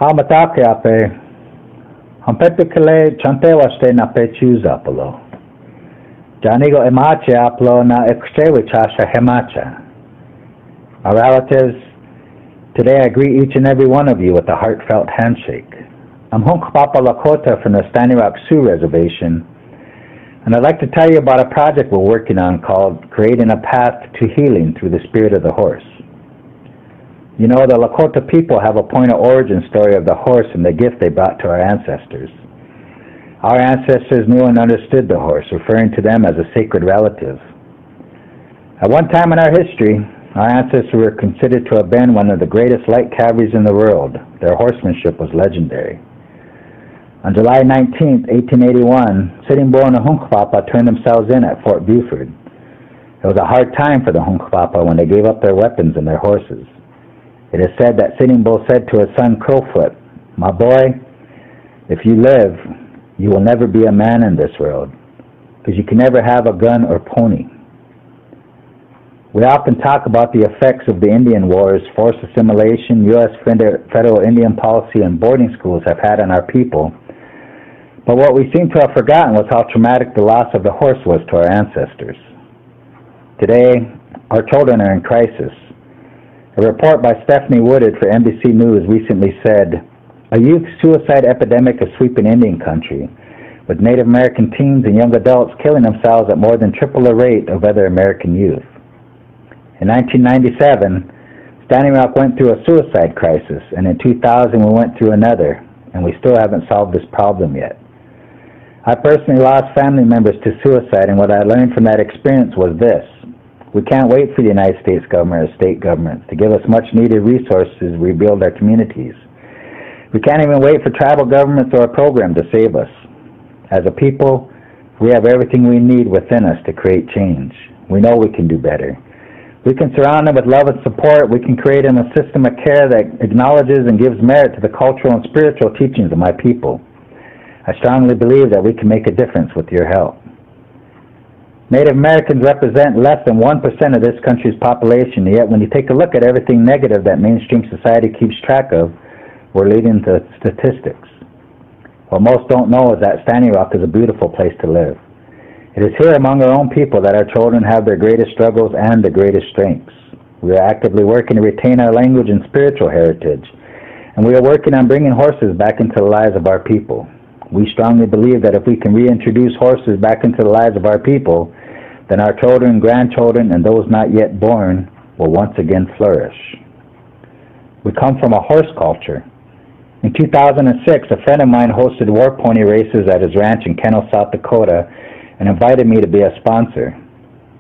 Hamatake ape, hampepikale chantewaste na pechuzapalo. Janigo emache aplo na ekshewechasha hemacha. Our relatives, today I greet each and every one of you with a heartfelt handshake. I'm Hunkpapa Lakota from the Standing Rock Sioux Reservation, and I'd like to tell you about a project we're working on called Creating a Path to Healing Through the Spirit of the Horse. You know, the Lakota people have a point of origin story of the horse and the gift they brought to our ancestors. Our ancestors knew and understood the horse, referring to them as a sacred relative. At one time in our history, our ancestors were considered to have been one of the greatest light cavalries in the world. Their horsemanship was legendary. On July 19, 1881, Sitting Bull and the Hunkpapa turned themselves in at Fort Buford. It was a hard time for the Hunkpapa when they gave up their weapons and their horses. It is said that Sitting Bull said to his son Crowfoot, "My boy, if you live, you will never be a man in this world, because you can never have a gun or pony." We often talk about the effects of the Indian Wars, forced assimilation, U.S. federal Indian policy, and boarding schools have had on our people. But what we seem to have forgotten was how traumatic the loss of the horse was to our ancestors. Today, our children are in crisis. A report by Stephanie Woodard for NBC News recently said, "A youth suicide epidemic is sweeping Indian country, with Native American teens and young adults killing themselves at more than triple the rate of other American youth." In 1997, Standing Rock went through a suicide crisis, and in 2000 we went through another, and we still haven't solved this problem yet. I personally lost family members to suicide, and what I learned from that experience was this: we can't wait for the United States government or state governments to give us much-needed resources to rebuild our communities. We can't even wait for tribal governments or a program to save us. As a people, we have everything we need within us to create change. We know we can do better. We can surround them with love and support. We can create them a system of care that acknowledges and gives merit to the cultural and spiritual teachings of my people. I strongly believe that we can make a difference with your help. Native Americans represent less than 1% of this country's population, yet when you take a look at everything negative that mainstream society keeps track of, we're leading to statistics. What most don't know is that Standing Rock is a beautiful place to live. It is here among our own people that our children have their greatest struggles and their greatest strengths. We are actively working to retain our language and spiritual heritage, and we are working on bringing horses back into the lives of our people. We strongly believe that if we can reintroduce horses back into the lives of our people, then our children, grandchildren, and those not yet born will once again flourish. We come from a horse culture. In 2006, a friend of mine hosted war pony races at his ranch in Kennel, South Dakota, and invited me to be a sponsor.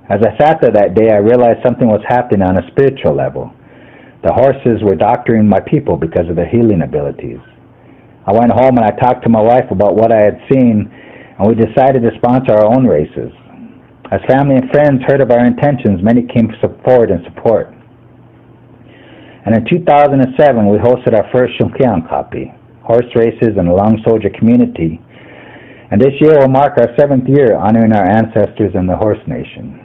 As I sat there that day, I realized something was happening on a spiritual level. The horses were doctoring my people because of their healing abilities. I went home and I talked to my wife about what I had seen, and we decided to sponsor our own races. As family and friends heard of our intentions, many came forward in support. And in 2007, we hosted our first Shunkian horse races in the Long Soldier community. And this year will mark our 7th year honoring our ancestors and the horse nation.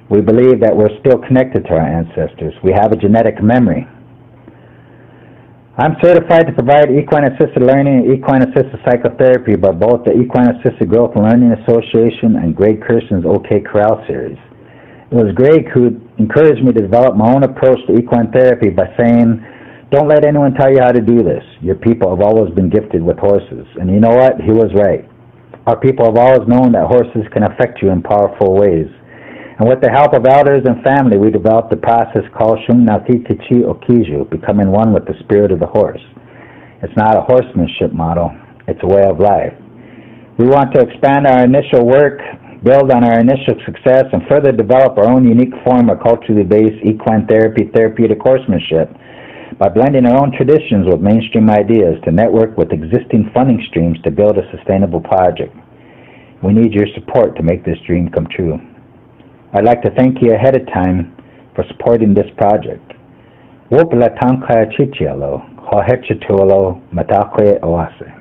We believe that we're still connected to our ancestors. We have a genetic memory. I'm certified to provide equine-assisted learning and equine-assisted psychotherapy by both the Equine-Assisted Growth and Learning Association and Greg Kirson's OK Corral series. It was Greg who encouraged me to develop my own approach to equine therapy by saying, "Don't let anyone tell you how to do this. Your people have always been gifted with horses." And you know what? He was right. Our people have always known that horses can affect you in powerful ways. And with the help of elders and family, we developed a process called Shumnati Tichi Okiju, becoming one with the spirit of the horse. It's not a horsemanship model, it's a way of life. We want to expand our initial work, build on our initial success, and further develop our own unique form of culturally based equine therapy, therapeutic horsemanship, by blending our own traditions with mainstream ideas to network with existing funding streams to build a sustainable project. We need your support to make this dream come true. I'd like to thank you ahead of time for supporting this project. Wopla tankaya chichialo, hohechitualo matakwe oase.